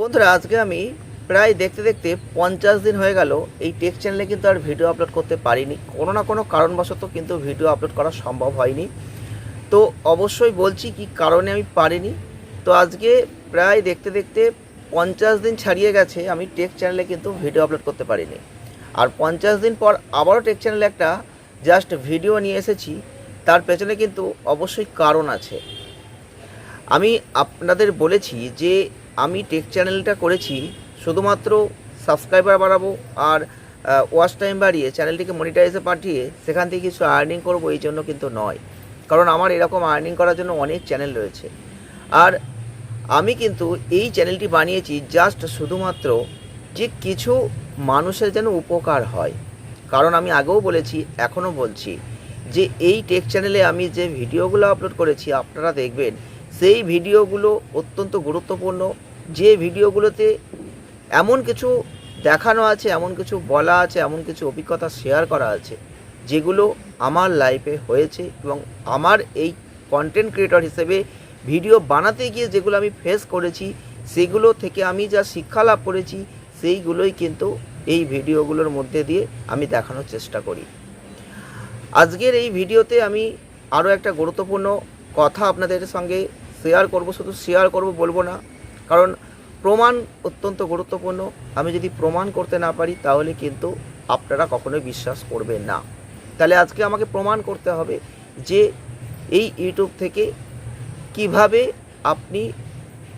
বন্ধুরা, আজকে আমি প্রায় দেখতে দেখতে 50 দিন হয়ে গেল এই টেক চ্যানেলে কিন্তু আর ভিডিও আপলোড করতে পারিনি। কোনো না কোনো কারণবশত কিন্তু ভিডিও আপলোড করা সম্ভব হয়নি। তো অবশ্যই বলছি কি কারণে আমি পারিনি। তো আজকে প্রায় দেখতে দেখতে 50 দিন ছাড়িয়ে গেছে আমি টেক চ্যানেলে কিন্তু ভিডিও আপলোড করতে পারিনি। আর 50 দিন পর আবারও টেক চ্যানেলে একটা জাস্ট ভিডিও নিয়ে এসেছি। তার পেছনে কিন্তু অবশ্যই কারণ আছে। আমি আপনাদের বলেছি যে আমি টেক চ্যানেলটা করেছি শুধুমাত্র সাবস্ক্রাইবার বাড়াবো আর ওয়াচ টাইম বাড়িয়ে চ্যানেলটিকে মনিটাইজে পাঠিয়ে সেখান থেকে কিছু আর্নিং করবো, এই জন্য কিন্তু নয়। কারণ আমার এরকম আর্নিং করার জন্য অনেক চ্যানেল রয়েছে। আর আমি কিন্তু এই চ্যানেলটি বানিয়েছি জাস্ট শুধুমাত্র যে কিছু মানুষের যেন উপকার হয়। কারণ আমি আগেও বলেছি, এখনও বলছি যে এই টেক চ্যানেলে আমি যে ভিডিওগুলো আপলোড করেছি আপনারা দেখবেন সেই ভিডিওগুলো অত্যন্ত গুরুত্বপূর্ণ। যে ভিডিওগুলোতে এমন কিছু দেখানো আছে, এমন কিছু বলা আছে, এমন কিছু অভিজ্ঞতা শেয়ার করা আছে যেগুলো আমার লাইফে হয়েছে এবং আমার এই কন্টেন্ট ক্রিয়েটর হিসেবে ভিডিও বানাতে গিয়ে যেগুলো আমি ফেস করেছি, সেগুলো থেকে আমি যা শিক্ষা লাভ করেছি সেইগুলোই কিন্তু এই ভিডিওগুলোর মধ্যে দিয়ে আমি দেখানোর চেষ্টা করি। আজকের এই ভিডিওতে আমি আরও একটা গুরুত্বপূর্ণ কথা আপনাদের সঙ্গে শেয়ার করব। শুধু শেয়ার করব বলবো না, কারণ প্রমাণ অত্যন্ত গুরুত্বপূর্ণ। আমি যদি প্রমাণ করতে না পারি তাহলে কিন্তু আপনারা কখনোই বিশ্বাস করবেন না। তাহলে আজকে আমাকে প্রমাণ করতে হবে যে এই ইউটিউব থেকে কিভাবে আপনি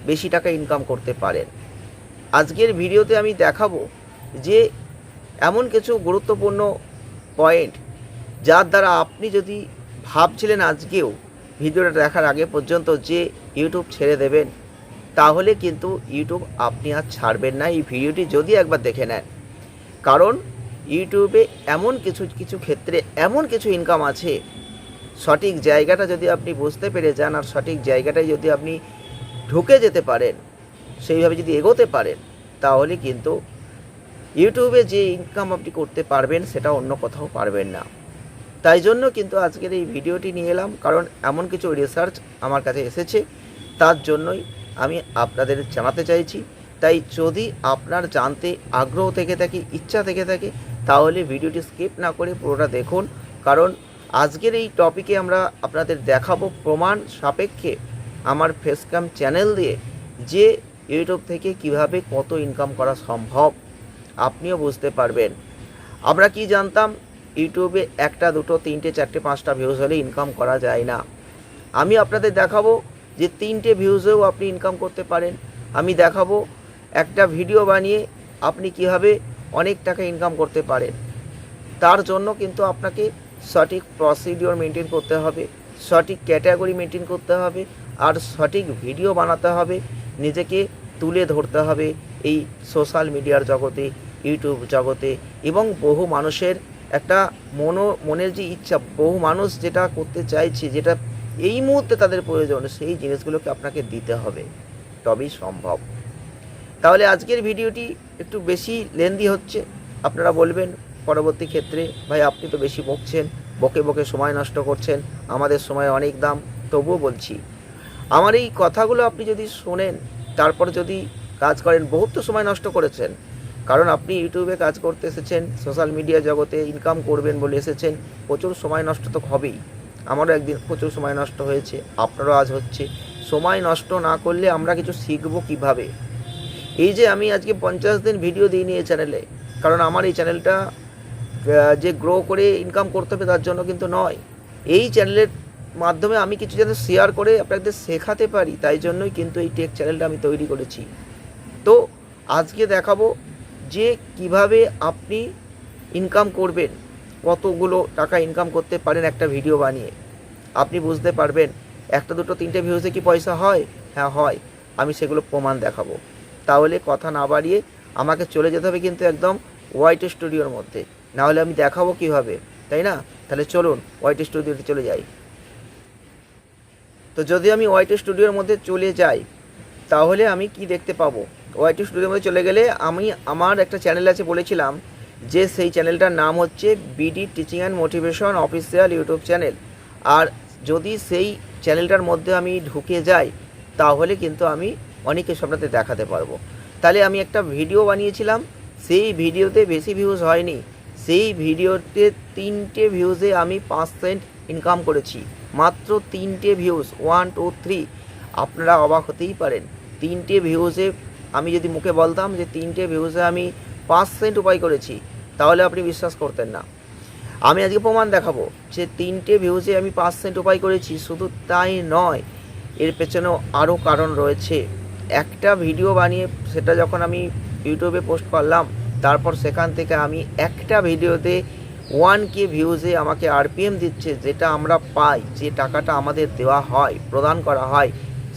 বেশি টাকা ইনকাম করতে পারেন। আজকের ভিডিওতে আমি দেখাবো যে এমন কিছু গুরুত্বপূর্ণ পয়েন্ট যার দ্বারা আপনি যদি ভাবছিলেন আজকেও ভিডিওটা দেখার আগে পর্যন্ত যে ইউটিউব ছেড়ে দেবেন, তাহলে কিন্তু ইউটিউব আপনি আর ছাড়বেন না এই ভিডিওটি যদি একবার দেখে নেন। কারণ ইউটিউবে এমন কিছু ক্ষেত্রে এমন কিছু ইনকাম আছে, সঠিক জায়গাটা যদি আপনি বুঝতে পেরে যান আর সঠিক জায়গাটায় যদি আপনি ঢুকে যেতে পারেন, সেইভাবে যদি এগোতে পারেন, তাহলে কিন্তু ইউটিউবে যে ইনকাম আপনি করতে পারবেন সেটা অন্য কোথাও পারবেন না। তাই জন্য কিন্তু আজকের এই ভিডিওটি নিয়ে এলাম, কারণ এমন কিছু রিসার্চ আমার কাছে এসেছে, তার জন্যই আমি আপনাদের জানাতে চাইছি। তাই যদি আপনার জানতে আগ্রহ থেকে থাকে, ইচ্ছা থেকে থাকে, তাহলে ভিডিওটি স্কিপ না করে পুরোটা দেখুন। কারণ আজকের এই টপিকে আমরা আপনাদের দেখাবো প্রমাণ সাপেক্ষে আমার ফেসক্যাম চ্যানেল দিয়ে যে ইউটিউব থেকে কিভাবে কত ইনকাম করা সম্ভব আপনিও বুঝতে পারবেন। আমরা কি জানতাম ইউটিউবে একটা দুটো তিনটে চারটে পাঁচটা ভিউজ হলে ইনকাম করা যায় না। আমি আপনাদের দেখাবো যে 3টে ভিউজেও আপনি ইনকাম করতে পারেন। আমি দেখাবো একটা ভিডিও বানিয়ে আপনি কিভাবে অনেক টাকা ইনকাম করতে পারেন। তার জন্য কিন্তু আপনাকে সঠিক প্রসিডিওর মেনটেন করতে হবে, সঠিক ক্যাটাগরি মেনটেন করতে হবে, আর সঠিক ভিডিও বানাতে হবে, নিজেকে তুলে ধরতে হবে এই সোশ্যাল মিডিয়ার জগতে, ইউটিউব জগতে। এবং বহু মানুষের একটা মনের যে ইচ্ছা, বহু মানুষ যেটা করতে চাইছে, যেটা এই মুহূর্তে তাদের প্রয়োজন, সেই জিনিসগুলোকে আপনাকে দিতে হবে, তবেই সম্ভব। তাহলে আজকের ভিডিওটি একটু বেশি লেন্দি হচ্ছে। আপনারা বলবেন পরবর্তী ক্ষেত্রে, ভাই আপনি তো বেশি বকছেন, বকে বকে সময় নষ্ট করছেন, আমাদের সময় অনেক দাম। তবুও বলছি, আমার এই কথাগুলো আপনি যদি শোনেন, তারপর যদি কাজ করেন, বহুত তো সময় নষ্ট করেছেন। কারণ আপনি ইউটিউবে কাজ করতে এসেছেন, সোশ্যাল মিডিয়া জগতে ইনকাম করবেন বলে এসেছেন, প্রচুর সময় নষ্ট তো হবেই। আমারও একদিন প্রচুর সময় নষ্ট হয়েছে, আপনারও আজ হচ্ছে। সময় নষ্ট না করলে আমরা কিছু শিখবো কিভাবে? এই যে আমি আজকে 50 দিন ভিডিও দিইনি এই চ্যানেলে, কারণ আমার এই চ্যানেলটা যে গ্রো করে ইনকাম করতে হবে তার জন্য কিন্তু নয়। এই চ্যানেলের মাধ্যমে আমি কিছু যেন শেয়ার করে আপনাদের শেখাতে পারি, তাই জন্যই কিন্তু এই টেক চ্যানেলটা আমি তৈরি করেছি। তো আজকে দেখাবো যে কিভাবে আপনি ইনকাম করবেন, কতগুলো টাকা ইনকাম করতে পারেন একটা ভিডিও বানিয়ে। আপনি বুঝতে পারবেন একটা দুটো তিনটে ভিউজে কি পয়সা হয়? হ্যাঁ হয়। আমি সেগুলো প্রমাণ দেখাবো। তাহলে কথা না বাড়িয়ে আমাকে চলে যেতে হবে কিন্তু একদম ওয়াইটি স্টুডিওর মধ্যে, নাহলে আমি দেখাবো কীভাবে, তাই না? তাহলে চলুন ওয়াইটি স্টুডিওতে চলে যাই। তো যদি আমি ওয়াইটি স্টুডিওর মধ্যে চলে যাই, তাহলে আমি কি দেখতে পাবো? ওয়াইটি স্টুডিওর মধ্যে চলে গেলে আমি আমার একটা চ্যানেল আছে, বলেছিলাম যে সেই চ্যানেলটার নাম হচ্ছে BD teaching and motivation official YouTube channel. আর যদি সেই চ্যানেলটার মধ্যে আমি ঢুকে যাই, তাহলে কিন্তু আমি অনেক কিছু আপনাদের দেখাতে পারবো। তাহলে আমি একটা ভিডিও বানিয়েছিলাম, সেই ভিডিওতে বেশি ভিউজ হয়নি, সেই ভিডিওতে 3টে ভিউজে আমি 5 সেন্ট ইনকাম করেছি, মাত্র 3টে ভিউজ, 1 2 3। আপনারা অবাক হতেই পারেন, 3টে ভিউজে আমি যদি মুখে বলতাম যে 3টে ভিউজে আমি 5 সেন্ট উপায় করেছি, তাহলে আপনি বিশ্বাস করতেন না। আমি আজকে প্রমাণ দেখাবো যে 3টে ভিউজে আমি 5 সেন্ট উপায় করেছি। শুধু তাই নয়, এর পেছনেও আরও কারণ রয়েছে। একটা ভিডিও বানিয়ে সেটা যখন আমি ইউটিউবে পোস্ট করলাম, তারপর সেখান থেকে আমি একটা ভিডিওতে 1K ভিউজে আমাকে আরপিএম দিচ্ছে, যেটা আমরা পাই, যে টাকাটা আমাদের দেওয়া হয়, প্রদান করা হয়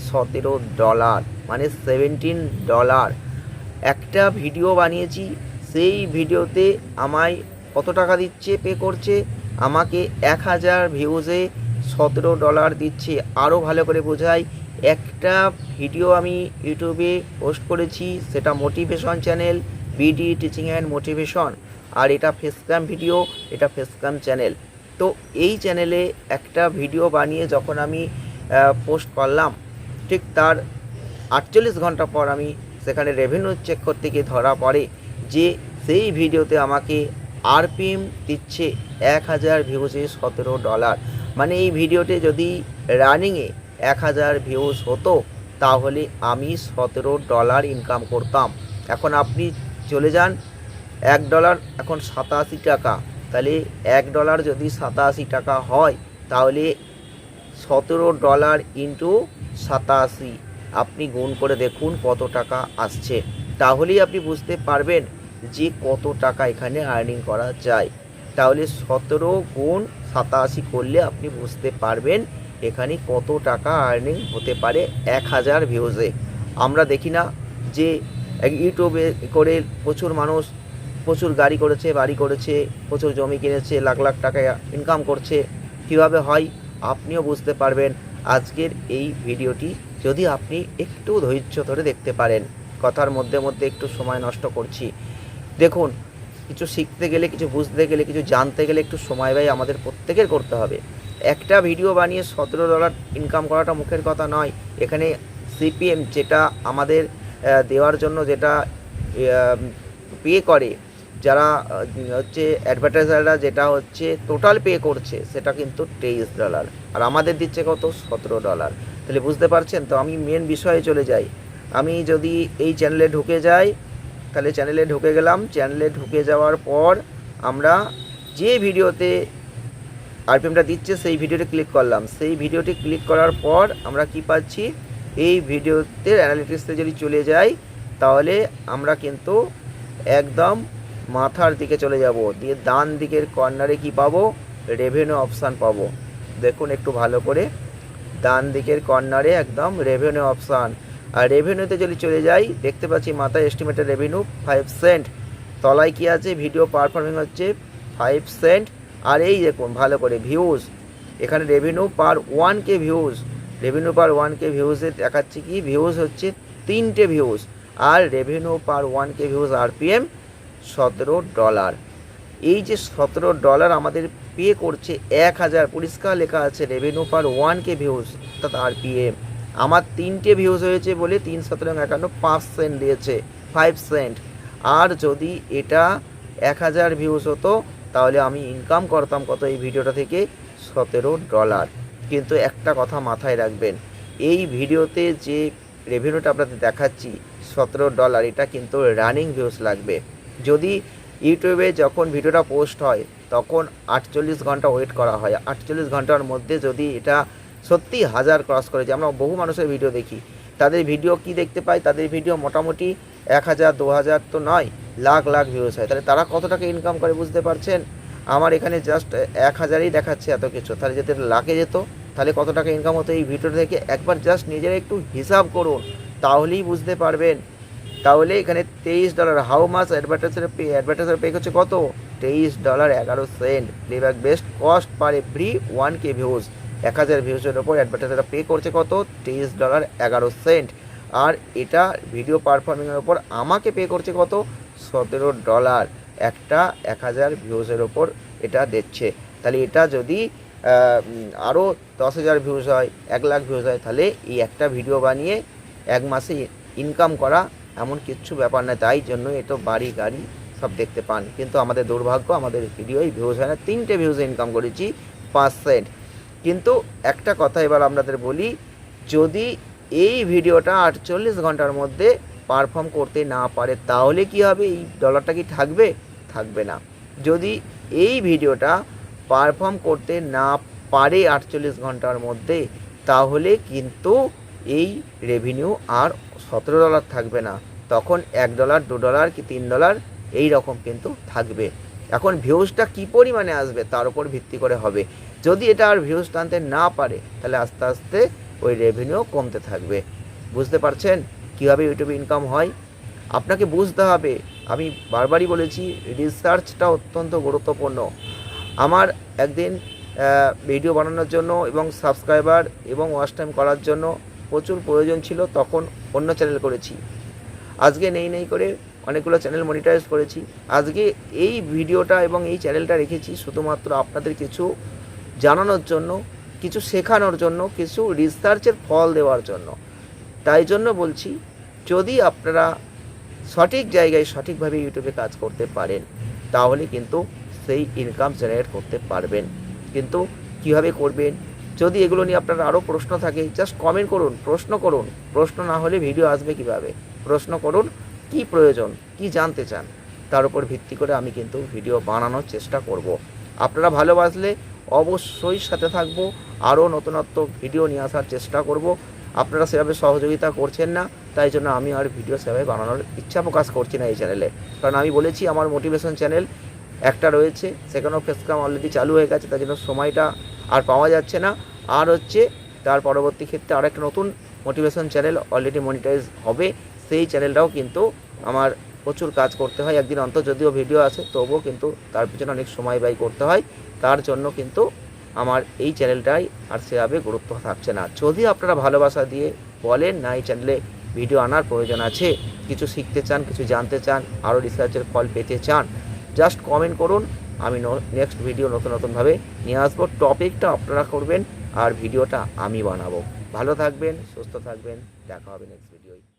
$17, মানে $17। একটা ভিডিও বানিয়েছি, সেই ভিডিওতে আমায় কত টাকা দিচ্ছে, পে করছে আমাকে 1000 ভিউজে $17 দিচ্ছে। আরও ভালো করে বোঝাই, একটা ভিডিও আমি ইউটিউবে পোস্ট করেছি, সেটা motivation channel BD teaching and motivation, আর এটা ফেসক্যাম ভিডিও, এটা ফেসক্যাম চ্যানেল। তো এই চ্যানেলে একটা ভিডিও বানিয়ে যখন আমি পোস্ট করলাম, ঠিক তার 48 ঘন্টা পর আমি সেখানে রেভিনিউ চেক করতে গিয়ে ধরা পড়ে যে সেই ভিডিওতে আমাকে আরপিএম দিচ্ছে 1000 ভিউজে $17। মানে এই ভিডিওতে যদি রানিংয়ে 1000 ভিউজ হতো, তাহলে আমি $17 ইনকাম করতাম। এখন আপনি চলে যান, $1 এখন 87 টাকা, তাহলে $1 যদি 87 টাকা হয়, তাহলে $17 ইন্টু 87 আপনি গুণ করে দেখুন কত টাকা আসছে। তাহলেই আপনি বুঝতে পারবেন যে কত টাকা এখানে আর্নিং করা যায়। তাহলে 17 গুণ 87 করলে আপনি বুঝতে পারবেন এখানে কত টাকা আর্নিং হতে পারে 1000 ভিউজে। আমরা দেখি না যে ইউটিউবে করে প্রচুর মানুষ প্রচুর গাড়ি করেছে, বাড়ি করেছে, প্রচুর জমি কিনেছে, লাখ লাখ টাকা ইনকাম করছে। কীভাবে হয় আপনিও বুঝতে পারবেন আজকের এই ভিডিওটি, যদি আপনি একটু ধৈর্য ধরে দেখতে পারেন। কথার মধ্যে মধ্যে একটু সময় নষ্ট করছি। দেখুন, কিছু শিখতে গেলে, কিছু বুঝতে গেলে, কিছু জানতে গেলে একটু সময় ব্যয় আমাদের প্রত্যেকের করতে হবে। একটা ভিডিও বানিয়ে $17 ইনকাম করাটা মুখের কথা নয়। এখানে সিপিএম যেটা আমাদের দেওয়ার জন্য, যেটা পে করে, যারা হচ্ছে অ্যাডভার্টাইজাররা, যেটা হচ্ছে টোটাল পে করছে, সেটা কিন্তু $23, আর আমাদের দিচ্ছে কত, $17। তাহলে বুঝতে পারছেন তো। আমি মেন বিষয়ে চলে যাই। আমি যদি এই চ্যানেলে ঢুকে যাই, তাহলে চ্যানেলে ঢুকে গেলাম। চ্যানেলে ঢুকে যাওয়ার পর আমরা যে ভিডিওতে আরপিএমটা দিচ্ছে সেই ভিডিওটি ক্লিক করলাম। সেই ভিডিওটি ক্লিক করার পর আমরা কি পাচ্ছি, এই ভিডিওতে অ্যানালিটিক্সে যদি চলে যাই, তাহলে আমরা কিন্তু একদম মাথার দিকে চলে যাব, দিয়ে ডান দিকের কর্নারে কি পাবো, রেভিনিউ অপশান পাবো। দেখুন একটু ভালো করে, ডান দিকের কর্নারে একদম রেভিনিউ অপশান। আর রেভিনিউতে যদি চলে যাই, দেখতে পাচ্ছি মাথায় এস্টিমেটেড রেভিনিউ 5 সেন্ট, তলায় কি আছে, ভিডিও পারফর্মিং হচ্ছে 5 সেন্ট। আর এই দেখুন ভালো করে ভিউজ, এখানে রেভিনিউ পার 1K ভিউজ, রেভিনিউ পার 1K ভিউজে দেখাচ্ছে কি, ভিউজ হচ্ছে 3টে ভিউজ, আর রেভিনিউ পার 1K ভিউজ আরপিএম $17। এই যে $17 আমাদের পে করছে 1000, পরিষ্কার লেখা আছে রেভিনিউ পার 1K ভিউজ, অর্থাৎ আরপিএম। আমার 3টে ভিউজ হয়েছে বলে 3 17 51 5 সেন্ট দিয়েছে, 5 সেন্ট। আর যদি এটা 1000 ভিউজ হতো, তাহলে আমি ইনকাম করতাম কত এই ভিডিওটা থেকে, $17। কিন্তু একটা কথা মাথায় রাখবেন, এই ভিডিওতে যে রেভিনিউটা আপনাদের দেখাচ্ছি $17, এটা কিন্তু রানিং ভিউজ লাগবে। যদি ইউটিউবে যখন ভিডিওটা পোস্ট হয়, তখন 48 ঘন্টা ওয়েট করা হয়। 48 ঘন্টার মধ্যে যদি এটা সত্যি 1000 ক্রস করেছে, আমরা বহু মানুষের ভিডিও দেখি, তাদের ভিডিও কি দেখতে পাই, তাদের ভিডিও মোটামুটি 1000 2000 তো নয়, লাখ লাখ ভিউজ হয়। তাহলে তারা কত টাকা ইনকাম করে বুঝতে পারছেন। আমার এখানে জাস্ট 1000ই দেখাচ্ছে এত কিছু, তাহলে যদি লাখে যেত, তাহলে কত টাকা ইনকাম হতো এই ভিডিও থেকে। একবার জাস্ট নিজেরা একটু হিসাব করুন, তাহলেই বুঝতে পারবেন। তাহলে এখানে $23, হাউ মাস অ্যাডভার্টাইজার পে করছে কত, $23 11 cent. Playback best cost per every 1K views, 1000 ভিউজের ওপর অ্যাডভার্টাইজাররা পে করছে কত, $23 11 সেন্ট। আর এটা ভিডিও পারফর্মিংয়ের ওপর আমাকে পে করছে কত, $17। একটা 1000 ভিউজের ওপর এটা দিচ্ছে। তাহলে এটা যদি আরও 10,000 ভিউজ হয়, 1 লাখ ভিউজ হয়, তাহলে এই একটা ভিডিও বানিয়ে 1 মাসে ইনকাম করা এমন কিচ্ছু ব্যাপার না। তাই জন্য এটা বাড়ি গাড়ি সব দেখতে পান, কিন্তু আমাদের দুর্ভাগ্য আমাদের ভিডিওই ভিউজ হয় না। 3টে ভিউজে ইনকাম করেছি 5 সেন্ট। কিন্তু একটা কথা এবার আপনাদের বলি, যদি এই ভিডিওটা 48 ঘন্টার মধ্যে পারফর্ম করতে না পারে তাহলে কি হবে? এই ডলারটা কি থাকবে? থাকবে না। যদি এই ভিডিওটা পারফর্ম করতে না পারে 48 ঘন্টার মধ্যে, তাহলে কিন্তু এই রেভিনিউ আর $17 থাকবে না, তখন $1, $2 কি $3 এই রকম কিন্তু থাকবে। এখন ভিউজটা কী পরিমাণে আসবে তার উপর ভিত্তি করে হবে। যদি এটা আর ভিউজ টানতে না পারে তাহলে আস্তে আস্তে ওই রেভিনিউ কমতে থাকবে। বুঝতে পারছেন কীভাবে ইউটিউবে ইনকাম হয়? আপনাকে বুঝতে হবে। আমি বারবারই বলেছি, রিসার্চটা অত্যন্ত গুরুত্বপূর্ণ। আমার একদিন ভিডিও বানানোর জন্য এবং সাবস্ক্রাইবার এবং ওয়াচ টাইম করার জন্য প্রচুর প্রয়োজন ছিল, তখন অন্য চ্যানেল করেছি। আজকে নেই করে অনেকগুলো চ্যানেল মনিটাইজ করেছি। আজকে এই ভিডিওটা এবং এই চ্যানেলটা রেখেছি শুধুমাত্র আপনাদের কিছু জানানোর জন্য, কিছু শেখানোর জন্য, কিছু রিসার্চের ফল দেওয়ার জন্য। তাই জন্য বলছি, যদি আপনারা সঠিক জায়গায় সঠিকভাবে ইউটিউবে কাজ করতে পারেন তাহলে কিন্তু সেই ইনকাম জেনারেট করতে পারবেন। কিন্তু কিভাবে করবেন? যদি এগুলো নিয়ে আপনার আরও প্রশ্ন থাকে, জাস্ট কমেন্ট করুন, প্রশ্ন করুন। প্রশ্ন না হলে ভিডিও আসবে কিভাবে? প্রশ্ন করুন, কি প্রয়োজন, কি জানতে চান, তার উপর ভিত্তি করে আমি কিন্তু ভিডিও বানানোর চেষ্টা করব। আপনারা ভালোবাসলে অবশ্যই সাথে থাকবো, আরও নতুনত্ব ভিডিও নিয়ে আসার চেষ্টা করব। আপনারা সেভাবে সহযোগিতা করছেন না, তাই জন্য আমি আর ভিডিও সেভাবে বানানোর ইচ্ছা প্রকাশ করছি না এই চ্যানেলে। কারণ আমি বলেছি আমার মোটিভেশন চ্যানেল একটা রয়েছে, সেখানেও ফেসক্যাম অলরেডি চালু হয়ে গেছে, তাই জন্য সময়টা আর পাওয়া যাচ্ছে না। আর হচ্ছে তার পরবর্তী ক্ষেত্রে আরেকটা নতুন মোটিভেশন চ্যানেল অলরেডি মনিটাইজ হবে, সেই চ্যানেলটাও কিন্তু আমার প্রচুর কাজ করতে হয়। একদিন অন্তর যদিও ভিডিও আসে তবুও কিন্তু তার পিছনে অনেক সময় ব্যয় করতে হয়। তার জন্য কিন্তু আমার এই চ্যানেলটাই আর সেভাবে গুরুত্ব থাকছে না। যদি আপনারা ভালোবাসা দিয়ে বলেন না এই চ্যানেলে ভিডিও আনার প্রয়োজন আছে, কিছু শিখতে চান, কিছু জানতে চান, আরও রিসার্চের ফল পেতে চান, জাস্ট কমেন্ট করুন। আমি নেক্সট ভিডিও নতুনভাবে নিয়ে আসবো। টপিকটা আপনারা করবেন আর ভিডিওটা আমি বানাবো। ভালো থাকবেন, সুস্থ থাকবেন, দেখা হবে নেক্সট ভিডিওয়।